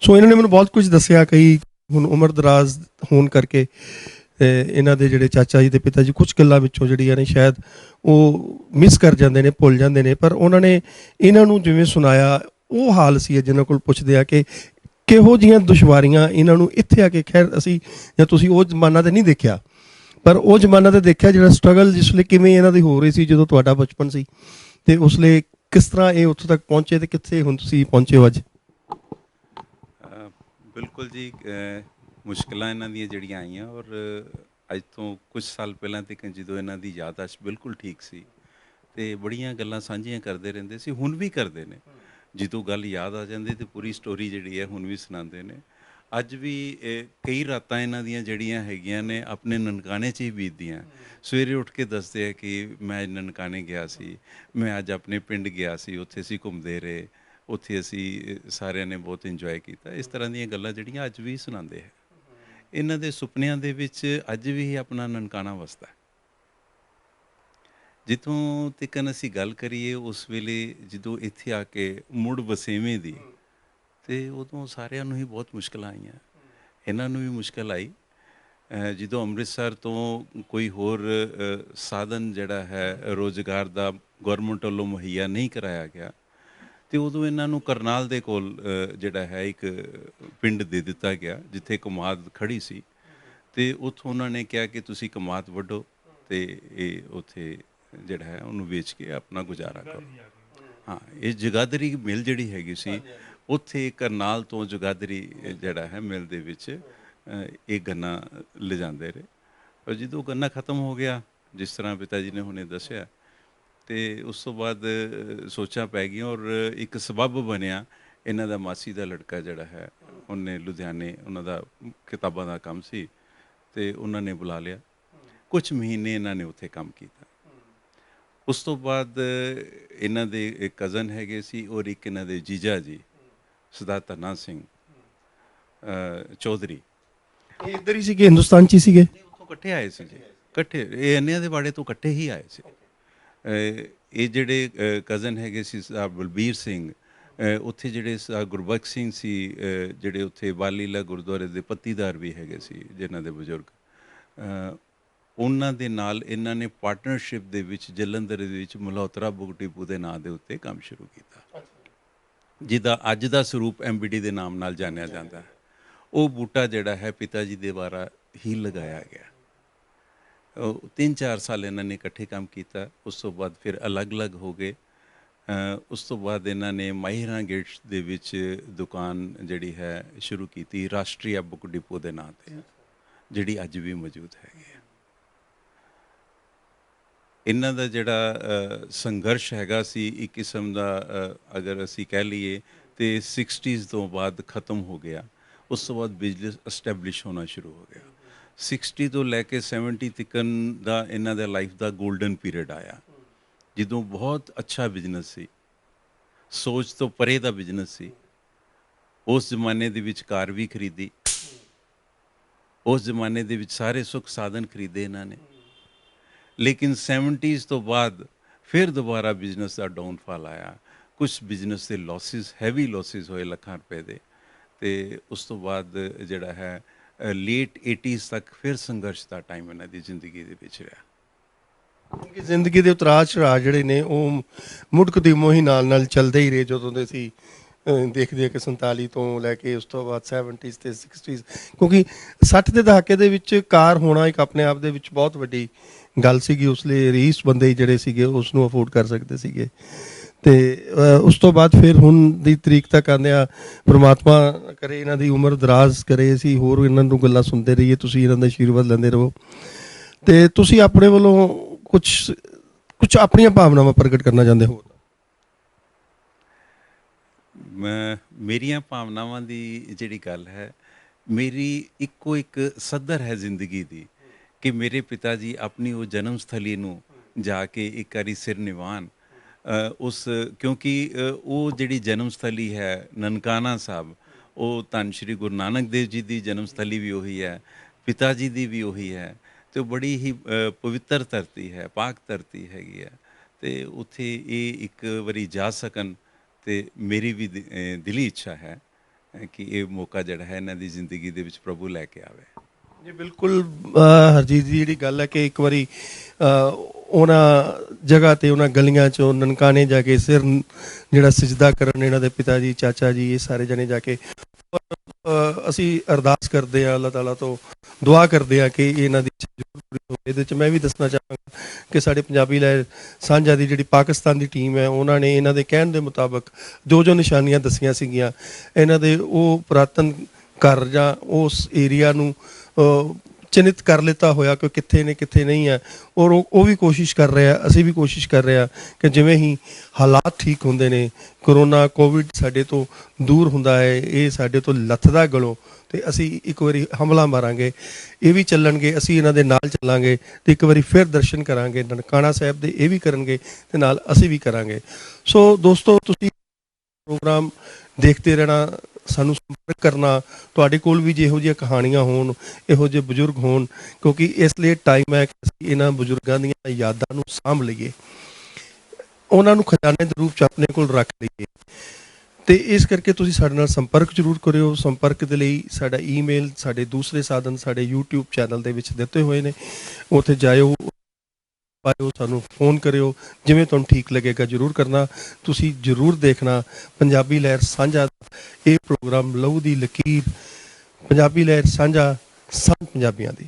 ਸੋ ਇਹਨਾਂ ਨੇ ਮੈਨੂੰ ਬਹੁਤ ਕੁਝ ਦੱਸਿਆ। ਕਈ ਹੁਣ ਉਮਰ ਦਰਾਜ਼ ਹੋਣ ਕਰਕੇ ਇਹਨਾਂ ਦੇ ਜਿਹੜੇ ਚਾਚਾ ਜੀ ਤੇ ਪਿਤਾ ਜੀ ਕੁਝ ਗੱਲਾਂ ਵਿੱਚੋਂ ਜਿਹੜੀਆਂ ਨੇ ਸ਼ਾਇਦ ਉਹ ਮਿਸ ਕਰ ਜਾਂਦੇ ਨੇ, ਭੁੱਲ ਜਾਂਦੇ ਨੇ, ਪਰ ਉਹਨਾਂ ਨੇ ਇਹਨਾਂ ਨੂੰ ਜਿਵੇਂ ਸੁਣਾਇਆ ਉਹ ਹਾਲ ਸੀ ਜਿਹਨਾਂ ਕੋਲ ਪੁੱਛਦੇ ਆ ਕਿ ਕਿਹੋ ਜਿਹੀਆਂ ਦੁਸ਼ਵਾਰੀਆਂ ਇਹਨਾਂ ਨੂੰ ਇੱਥੇ ਆ ਕੇ, ਖੈਰ ਅਸੀਂ ਜਾਂ ਤੁਸੀਂ ਉਹ ਜ਼ਮਾਨਾ ਤੇ ਨਹੀਂ ਦੇਖਿਆ, ਪਰ ਉਹ ਜ਼ਮਾਨਾ ਤੇ ਦੇਖਿਆ ਜਿਹੜਾ ਸਟਰਗਲ ਜਿਸ ਲਈ ਕਿਵੇਂ ਇਹਨਾਂ ਦੀ ਹੋ ਰਹੀ ਸੀ ਜਦੋਂ ਤੁਹਾਡਾ ਬਚਪਨ ਸੀ, ਤੇ ਉਸ ਲਈ ਕਿਸ ਤਰ੍ਹਾਂ ਇਹ ਉੱਥੋਂ ਤੱਕ ਪਹੁੰਚੇ ਤੇ ਕਿੱਥੇ ਹੁਣ ਤੁਸੀਂ ਪਹੁੰਚੇ ਹੋ ਅੱਜ? ਬਿਲਕੁਲ ਜੀ, ਮੁਸ਼ਕਿਲਾਂ ਇਹਨਾਂ ਦੀਆਂ ਜਿਹੜੀਆਂ ਆਈਆਂ, ਔਰ ਅੱਜ ਤੋਂ ਕੁਝ ਸਾਲ ਪਹਿਲਾਂ ਤੱਕ ਜਦੋਂ ਇਹਨਾਂ ਦੀ ਯਾਦਾਸ਼ਤ ਬਿਲਕੁਲ ਠੀਕ ਸੀ ਤੇ ਬੜੀਆਂ ਗੱਲਾਂ ਸਾਂਝੀਆਂ ਕਰਦੇ ਰਹਿੰਦੇ ਸੀ, ਹੁਣ ਵੀ ਕਰਦੇ ਨੇ। ਜਦੋਂ ਗੱਲ ਯਾਦ ਆ ਜਾਂਦੀ ਤੇ ਪੂਰੀ ਸਟੋਰੀ ਜਿਹੜੀ ਹੈ ਹੁਣ ਵੀ ਸੁਣਾਉਂਦੇ ਨੇ। ਅੱਜ ਵੀ ਕਈ ਰਾਤਾਂ ਇਹਨਾਂ ਦੀਆਂ ਜਿਹੜੀਆਂ ਹੈਗੀਆਂ ਨੇ ਆਪਣੇ ਨਨਕਾਣੇ 'ਚ ਹੀ ਬੀਤਦੀਆਂ। ਸਵੇਰੇ ਉੱਠ ਕੇ ਦੱਸਦੇ ਆ ਕਿ ਮੈਂ ਅੱਜ ਨਨਕਾਣੇ ਗਿਆ ਸੀ, ਮੈਂ ਅੱਜ ਆਪਣੇ ਪਿੰਡ ਗਿਆ ਸੀ, ਉੱਥੇ ਅਸੀਂ ਘੁੰਮਦੇ ਰਹੇ, ਉੱਥੇ ਅਸੀਂ ਸਾਰਿਆਂ ਨੇ ਬਹੁਤ ਇੰਜੋਏ ਕੀਤਾ। ਇਸ ਤਰ੍ਹਾਂ ਦੀਆਂ ਗੱਲਾਂ ਜਿਹੜੀਆਂ ਅੱਜ ਵੀ ਸੁਣਾਉਂਦੇ ਹੈ। ਇਹਨਾਂ ਦੇ ਸੁਪਨਿਆਂ ਦੇ ਵਿੱਚ ਅੱਜ ਵੀ ਆਪਣਾ ਨਨਕਾਣਾ ਵਸਦਾ। ਜਿੱਥੋਂ ਤੱਕ ਅਸੀਂ ਗੱਲ ਕਰੀਏ ਉਸ ਵੇਲੇ ਜਦੋਂ ਇੱਥੇ ਆ ਕੇ ਮੁੜ ਵਸੇਵੇਂ ਦੀ, ਤੇ ਉਦੋਂ ਸਾਰਿਆਂ ਨੂੰ ਹੀ ਬਹੁਤ ਮੁਸ਼ਕਲਾਂ ਆਈਆਂ। ਇਹਨਾਂ ਨੂੰ ਵੀ ਮੁਸ਼ਕਲ ਆਈ ਜਦੋਂ ਅੰਮ੍ਰਿਤਸਰ ਤੋਂ ਕੋਈ ਹੋਰ ਸਾਧਨ ਜਿਹੜਾ ਹੈ ਰੋਜ਼ਗਾਰ ਦਾ ਗੌਰਮੈਂਟ ਵੱਲੋਂ ਮੁਹੱਈਆ ਨਹੀਂ ਕਰਾਇਆ ਗਿਆ, ਤੇ ਉਦੋਂ ਇਹਨਾਂ ਨੂੰ ਕਰਨਾਲ ਦੇ ਕੋਲ ਜਿਹੜਾ ਹੈ ਇੱਕ ਪਿੰਡ ਦੇ ਦਿੱਤਾ ਗਿਆ ਜਿੱਥੇ ਕਮਾਦ ਖੜੀ ਸੀ, ਤੇ ਉੱਥੋਂ ਉਹਨਾਂ ਨੇ ਕਿਹਾ ਕਿ ਤੁਸੀਂ ਕਮਾਦ ਵੱਢੋ ਤੇ ਇਹ ਉੱਥੇ ਜਿਹੜਾ ਹੈ ਉਹਨੂੰ ਵੇਚ ਕੇ ਆਪਣਾ ਗੁਜ਼ਾਰਾ ਕਰੋ। ਹਾਂ, ਇਹ ਜਗਾਦਰੀ ਮਿਲ ਜਿਹੜੀ ਹੈਗੀ ਸੀ, ਉੱਥੇ ਕਰਨਾਲ ਤੋਂ ਜਗਾਦਰੀ ਜਿਹੜਾ ਹੈ ਮਿਲ ਦੇ ਵਿੱਚ ਇਹ ਗੰਨਾ ਲਿਜਾਂਦੇ ਰਹੇ। ਪਰ ਜਦੋਂ ਗੰਨਾ ਖਤਮ ਹੋ ਗਿਆ, ਜਿਸ ਤਰ੍ਹਾਂ ਪਿਤਾ ਜੀ ਨੇ ਹੁਣੇ ਦੱਸਿਆ, ਤੇ ਉਸ ਤੋਂ ਬਾਅਦ ਸੋਚਾਂ ਪੈ ਗਈਆਂ ਔਰ ਇੱਕ ਸਬੱਬ ਬਣਿਆ। ਇਹਨਾਂ ਦਾ ਮਾਸੀ ਦਾ ਲੜਕਾ ਜਿਹੜਾ ਹੈ, ਉਹਨੇ ਲੁਧਿਆਣੇ, ਉਹਨਾਂ ਦਾ ਕਿਤਾਬਾਂ ਦਾ ਕੰਮ ਸੀ, ਤੇ ਉਹਨਾਂ ਨੇ ਬੁਲਾ ਲਿਆ। ਕੁਝ ਮਹੀਨੇ ਇਹਨਾਂ ਨੇ ਉੱਥੇ ਕੰਮ ਕੀਤਾ। ਉਸ ਤੋਂ ਬਾਅਦ ਇਹਨਾਂ ਦੇ ਇੱਕ ਕਜ਼ਨ ਹੈਗੇ ਸੀ ਔਰ ਇੱਕ ਇਹਨਾਂ ਦੇ ਜੀਜਾ ਜੀ ਸਰਦਾਰ ਧੰਨਾ ਸਿੰਘ ਚੌਧਰੀ, ਇਹ ਇੱਧਰ ਹੀ ਸੀਗੇ, ਹਿੰਦੁਸਤਾਨ 'ਚ ਹੀ ਸੀਗੇ। ਉੱਥੋਂ ਇਕੱਠੇ ਆਏ ਸੀ ਜੀ, ਇਕੱਠੇ। ਇਹ ਇੰਨਿਆਂ ਦੇ ਬਾੜੇ ਤੋਂ ਇਕੱਠੇ ਹੀ ਆਏ ਸੀ। ਇਹ ਜਿਹੜੇ ਕਜ਼ਨ ਹੈਗੇ ਸੀ ਸਰਦਾਰ ਬਲਬੀਰ ਸਿੰਘ, ਉੱਥੇ ਜਿਹੜੇ ਸਰਦਾਰ ਗੁਰਬਖਸ਼ ਸਿੰਘ ਸੀ, ਜਿਹੜੇ ਉੱਥੇ ਬਾਲੀਲਾ ਗੁਰਦੁਆਰੇ ਦੇ ਪੱਤੀਦਾਰ ਵੀ ਹੈਗੇ ਸੀ ਜਿਨ੍ਹਾਂ ਦੇ ਬਜ਼ੁਰਗ, ਉਹਨਾਂ ਦੇ ਨਾਲ ਇਹਨਾਂ ਨੇ ਪਾਰਟਨਰਸ਼ਿਪ ਦੇ ਵਿੱਚ ਜਲੰਧਰ ਦੇ ਵਿੱਚ ਮਲਹੋਤਰਾ ਬੁੱਕ ਡਿਪੂ ਦੇ ਨਾਂ ਦੇ ਉੱਤੇ ਕੰਮ ਸ਼ੁਰੂ ਕੀਤਾ, ਜਿਹਦਾ ਅੱਜ ਦਾ ਸਰੂਪ MBD ਦੇ ਨਾਮ ਨਾਲ ਜਾਣਿਆ ਜਾਂਦਾ ਹੈ। ਉਹ ਬੂਟਾ ਜਿਹੜਾ ਹੈ ਪਿਤਾ ਜੀ ਦੇ ਦੁਆਰਾ ਹੀ ਲਗਾਇਆ ਗਿਆ। 3-4 ਸਾਲ ਇਹਨਾਂ ਨੇ ਇਕੱਠੇ ਕੰਮ ਕੀਤਾ। ਉਸ ਤੋਂ ਬਾਅਦ ਫਿਰ ਅਲੱਗ-ਅਲੱਗ ਹੋ ਗਏ। ਉਸ ਤੋਂ ਬਾਅਦ ਇਹਨਾਂ ਨੇ ਮਾਹਿਰਾਂ ਗੇਟਸ ਦੇ ਵਿੱਚ ਦੁਕਾਨ ਜਿਹੜੀ ਹੈ ਸ਼ੁਰੂ ਕੀਤੀ, ਰਾਸ਼ਟਰੀਆ ਬੁੱਕ ਡਿਪੂ ਦੇ ਨਾਂ 'ਤੇ, ਜਿਹੜੀ ਅੱਜ ਵੀ ਮੌਜੂਦ ਹੈਗੀ ਹੈ। ਇਹਨਾਂ ਦਾ ਜਿਹੜਾ ਸੰਘਰਸ਼ ਹੈਗਾ ਸੀ ਇੱਕ ਕਿਸਮ ਦਾ, ਅਗਰ ਅਸੀਂ ਕਹਿ ਲਈਏ ਤੇ 60s ਤੋਂ ਬਾਅਦ ਖਤਮ ਹੋ ਗਿਆ। ਉਸ ਤੋਂ ਬਾਅਦ ਬਿਜ਼ਨਸ ਐਸਟੈਬਲਿਸ਼ ਹੋਣਾ ਸ਼ੁਰੂ ਹੋ ਗਿਆ। 60 ਤੋਂ ਲੈ ਕੇ 70 ਤੱਕ ਦਾ ਇਹਨਾਂ ਦਾ ਲਾਈਫ ਦਾ ਗੋਲਡਨ ਪੀਰੀਅਡ ਆਇਆ, ਜਦੋਂ ਬਹੁਤ ਅੱਛਾ ਬਿਜ਼ਨਸ ਸੀ, ਸੋਚ ਤੋਂ ਪਰੇ ਦਾ ਬਿਜ਼ਨਸ ਸੀ। ਉਸ ਜ਼ਮਾਨੇ ਦੇ ਵਿੱਚ ਕਾਰ ਵੀ ਖਰੀਦੀ, ਉਸ ਜ਼ਮਾਨੇ ਦੇ ਵਿੱਚ ਸਾਰੇ ਸੁੱਖ ਸਾਧਨ ਖਰੀਦੇ ਇਹਨਾਂ ਨੇ। ਲੇਕਿਨ 70s ਤੋਂ ਬਾਅਦ ਫਿਰ ਦੁਬਾਰਾ ਬਿਜ਼ਨਸ ਦਾ ਡਾਊਨਫਾਲ ਆਇਆ। ਕੁਝ ਬਿਜ਼ਨਸ ਦੇ ਲਾਸਿਸ, ਹੈਵੀ ਲਾਸਿਸ ਹੋਏ ਲੱਖਾਂ ਰੁਪਏ ਦੇ, ਤੇ ਉਸ ਤੋਂ ਬਾਅਦ ਜਿਹੜਾ ਹੈ ਲੇਟ 80s ਤੱਕ ਫਿਰ ਸੰਘਰਸ਼ ਦਾ ਟਾਈਮ ਇਹਨਾਂ ਦੀ ਜ਼ਿੰਦਗੀ ਦੇ ਵਿੱਚ ਰਿਹਾ। ਕਿਉਂਕਿ ਜ਼ਿੰਦਗੀ ਦੇ ਉਤਰਾਅ ਚੜਾਅ ਜਿਹੜੇ ਨੇ ਉਹ ਮੁੜਕਦੀਮੋ ਹੀ ਨਾਲ ਚੱਲਦੇ ਹੀ ਰਹੇ। ਜਦੋਂ ਦੇ ਅਸੀਂ ਦੇਖਦੇ ਹਾਂ ਕਿ 47 ਤੋਂ ਲੈ ਕੇ ਉਸ ਤੋਂ ਬਾਅਦ 70s ਤੇ 60s, ਕਿਉਂਕਿ 60 ਦੇ ਦਹਾਕੇ ਦੇ ਵਿੱਚ ਕਾਰ ਹੋਣਾ ਇੱਕ ਆਪਣੇ ਆਪ ਦੇ ਵਿੱਚ ਬਹੁਤ ਵੱਡੀ ਗੱਲ ਸੀਗੀ। ਉਸ ਲਈ ਰੀਸ ਬੰਦੇ ਜਿਹੜੇ ਸੀਗੇ ਉਸ ਨੂੰ ਅਫੋਰਡ ਕਰ ਸਕਦੇ ਸੀਗੇ। ਤੇ ਉਸ ਤੋਂ ਬਾਅਦ ਫਿਰ ਹੁਣ ਦੀ ਤਰੀਕ ਤੱਕ ਆਉਂਦੇ ਆ, ਪ੍ਰਮਾਤਮਾ ਕਰੇ ਇਹਨਾਂ ਦੀ ਉਮਰ ਦਰਾਜ਼ ਕਰੇ, ਅਸੀਂ ਹੋਰ ਇਹਨਾਂ ਨੂੰ ਗੱਲਾਂ ਸੁਣਦੇ ਰਹੀਏ, ਤੁਸੀਂ ਇਹਨਾਂ ਦਾ ਆਸ਼ੀਰਵਾਦ ਲੈਂਦੇ ਰਹੋ। ਤੇ ਤੁਸੀਂ ਆਪਣੇ ਵੱਲੋਂ ਕੁਝ ਆਪਣੀਆਂ ਭਾਵਨਾਵਾਂ ਪ੍ਰਗਟ ਕਰਨਾ ਚਾਹੁੰਦੇ ਹੋ? ਮੇਰੀਆਂ ਭਾਵਨਾਵਾਂ ਦੀ ਜਿਹੜੀ ਗੱਲ ਹੈ, ਮੇਰੀ ਇੱਕੋ ਇੱਕ ਸੱਦਰ ਹੈ ਜ਼ਿੰਦਗੀ ਦੀ ਕਿ ਮੇਰੇ ਪਿਤਾ ਜੀ ਆਪਣੀ ਉਹ ਜਨਮ ਸਥਲੀ ਨੂੰ ਜਾ ਕੇ ਇੱਕ ਵਾਰੀ ਸਿਰ ਨਿਵਾਨ ਕਿਉਂਕਿ ਉਹ ਜਿਹੜੀ ਜਨਮ ਸਥਲੀ ਹੈ ਨਨਕਾਣਾ ਸਾਹਿਬ, ਉਹ ਧੰਨ ਸ਼੍ਰੀ ਗੁਰੂ ਨਾਨਕ ਦੇਵ ਜੀ ਦੀ ਜਨਮ ਸਥਲੀ ਵੀ ਉਹੀ ਹੈ, ਪਿਤਾ ਜੀ ਦੀ ਵੀ ਉਹੀ ਹੈ, ਤੇ ਬੜੀ ਹੀ ਪਵਿੱਤਰ ਧਰਤੀ ਹੈ, ਪਾਕ ਧਰਤੀ ਹੈਗੀ ਹੈ। ਤੇ ਉੱਥੇ ਇਹ ਇੱਕ ਵਾਰੀ ਜਾ ਸਕਣ, ਤੇ ਮੇਰੀ ਵੀ ਦਿਲੀ ਇੱਛਾ ਹੈ ਕਿ ਇਹ ਮੌਕਾ ਜਿਹੜਾ ਹੈ ਇਹਨਾਂ ਦੀ ਜ਼ਿੰਦਗੀ ਦੇ ਵਿੱਚ ਪ੍ਰਭੂ ਲੈ ਕੇ ਆਵੇ। ਜੀ ਬਿਲਕੁਲ ਹਰਜੀਤ ਜੀ, ਜਿਹੜੀ ਗੱਲ ਹੈ ਕਿ ਇੱਕ ਵਾਰੀ ਉਹਨਾਂ ਜਗ੍ਹਾ ਤੇ ਉਹਨਾਂ ਗਲੀਆਂ 'ਚੋਂ ਨਨਕਾਣੇ ਜਾ ਕੇ ਸਿਰ ਜਿਹੜਾ ਸਜਦਾ ਕਰਨ, ਇਹਨਾਂ ਦੇ ਪਿਤਾ ਜੀ, ਚਾਚਾ ਜੀ, ਇਹ ਸਾਰੇ ਜਣੇ ਜਾ ਕੇ ਅਸੀਂ ਅਰਦਾਸ ਕਰਦੇ ਹਾਂ, ਅੱਲਾਹ ਤਾਲਾ ਤੋਂ ਦੁਆ ਕਰਦੇ ਹਾਂ ਕਿ ਇਹਨਾਂ ਦੀ ਜ਼ਰੂਰ ਪੂਰੀ ਹੋਵੇ। ਇਹਦੇ 'ਚ ਮੈਂ ਵੀ ਦੱਸਣਾ ਚਾਹਾਂਗਾ ਕਿ ਸਾਡੇ ਪੰਜਾਬੀ ਲਹਿਰ ਸਾਂਝਾ ਦੀ ਜਿਹੜੀ ਪਾਕਿਸਤਾਨ ਦੀ ਟੀਮ ਹੈ, ਉਹਨਾਂ ਨੇ ਇਹਨਾਂ ਦੇ ਕਹਿਣ ਦੇ ਮੁਤਾਬਕ ਜੋ ਨਿਸ਼ਾਨੀਆਂ ਦੱਸੀਆਂ ਸੀਗੀਆਂ, ਇਹਨਾਂ ਦੇ ਉਹ ਪੁਰਾਤਨ ਘਰ ਜਾਂ ਉਸ ਏਰੀਆ ਨੂੰ ਚਿੰਨ੍ਹਿਤ ਕਰ ਲਿੱਤਾ ਹੋਇਆ ਕਿ ਕਿੱਥੇ ਨੇ ਕਿੱਥੇ ਨਹੀਂ ਹੈ, ਔਰ ਉਹ ਵੀ ਕੋਸ਼ਿਸ਼ ਕਰ ਰਿਹਾ, ਅਸੀਂ ਵੀ ਕੋਸ਼ਿਸ਼ ਕਰ ਰਹੇ ਹਾਂ ਕਿ ਜਿਵੇਂ ਹੀ ਹਾਲਾਤ ਠੀਕ ਹੁੰਦੇ ਨੇ, ਕੋਰੋਨਾ ਕੋਵਿਡ ਸਾਡੇ ਤੋਂ ਦੂਰ ਹੁੰਦਾ ਹੈ, ਇਹ ਸਾਡੇ ਤੋਂ ਲੱਥਦਾ ਗਲੋਂ, ਤੇ ਅਸੀਂ ਇੱਕ ਵਾਰੀ ਹਮਲਾ ਮਾਰਾਂਗੇ, ਇਹ ਵੀ ਚੱਲਣਗੇ, ਅਸੀਂ ਇਹਨਾਂ ਦੇ ਨਾਲ ਚੱਲਾਂਗੇ ਤੇ ਇੱਕ ਵਾਰੀ ਫਿਰ ਦਰਸ਼ਨ ਕਰਾਂਗੇ ਨਨਕਾਣਾ ਸਾਹਿਬ ਦੇ, ਇਹ ਵੀ ਕਰਨਗੇ ਤੇ ਨਾਲ ਅਸੀਂ ਵੀ ਕਰਾਂਗੇ। ਸੋ ਦੋਸਤੋ, ਤੁਸੀਂ ਪ੍ਰੋਗਰਾਮ ਦੇਖਦੇ ਰਹਿਣਾ, ਸਾਨੂੰ ਸੰਪਰਕ ਕਰਨਾ, ਤੁਹਾਡੇ ਕੋਲ ਵੀ ਜੇ ਇਹੋ ਜਿਹੀਆਂ ਕਹਾਣੀਆਂ ਹੋਣ, ਇਹੋ ਜਿਹੇ ਬਜ਼ੁਰਗ ਹੋਣ, ਕਿਉਂਕਿ ਇਸ ਲਈ ਟਾਈਮ ਹੈ ਕਿ ਅਸੀਂ ਇਹਨਾਂ ਬਜ਼ੁਰਗਾਂ ਦੀਆਂ ਯਾਦਾਂ ਨੂੰ ਸਾਂਭ ਲਈਏ, ਉਹਨਾਂ ਨੂੰ ਖਜ਼ਾਨੇ ਦੇ ਰੂਪ 'ਚ ਆਪਣੇ ਕੋਲ ਰੱਖ ਲਈਏ। ਤੇ ਇਸ ਕਰਕੇ ਤੁਸੀਂ ਸਾਡੇ ਨਾਲ ਸੰਪਰਕ ਜ਼ਰੂਰ ਕਰਿਓ। ਸੰਪਰਕ ਦੇ ਲਈ ਸਾਡਾ ਈਮੇਲ, ਸਾਡੇ ਦੂਸਰੇ ਸਾਧਨ ਸਾਡੇ YouTube ਚੈਨਲ ਦੇ ਵਿੱਚ ਦਿੱਤੇ ਹੋਏ ਨੇ, ਉੱਥੇ ਜਾਇਓ, ਪਾਇਓ, ਸਾਨੂੰ ਫੋਨ ਕਰਿਓ, ਜਿਵੇਂ ਤੁਹਾਨੂੰ ਠੀਕ ਲੱਗੇਗਾ ਜ਼ਰੂਰ ਕਰਨਾ। ਤੁਸੀਂ ਜ਼ਰੂਰ ਦੇਖਣਾ ਪੰਜਾਬੀ ਲਹਿਰ ਸਾਂਝਾ, ਇਹ ਪ੍ਰੋਗਰਾਮ ਲਹੂ ਦੀ ਲਕੀਰ, ਪੰਜਾਬੀ ਲਹਿਰ ਸਾਂਝਾ, ਸੰਤ ਪੰਜਾਬੀਆਂ ਦੀ।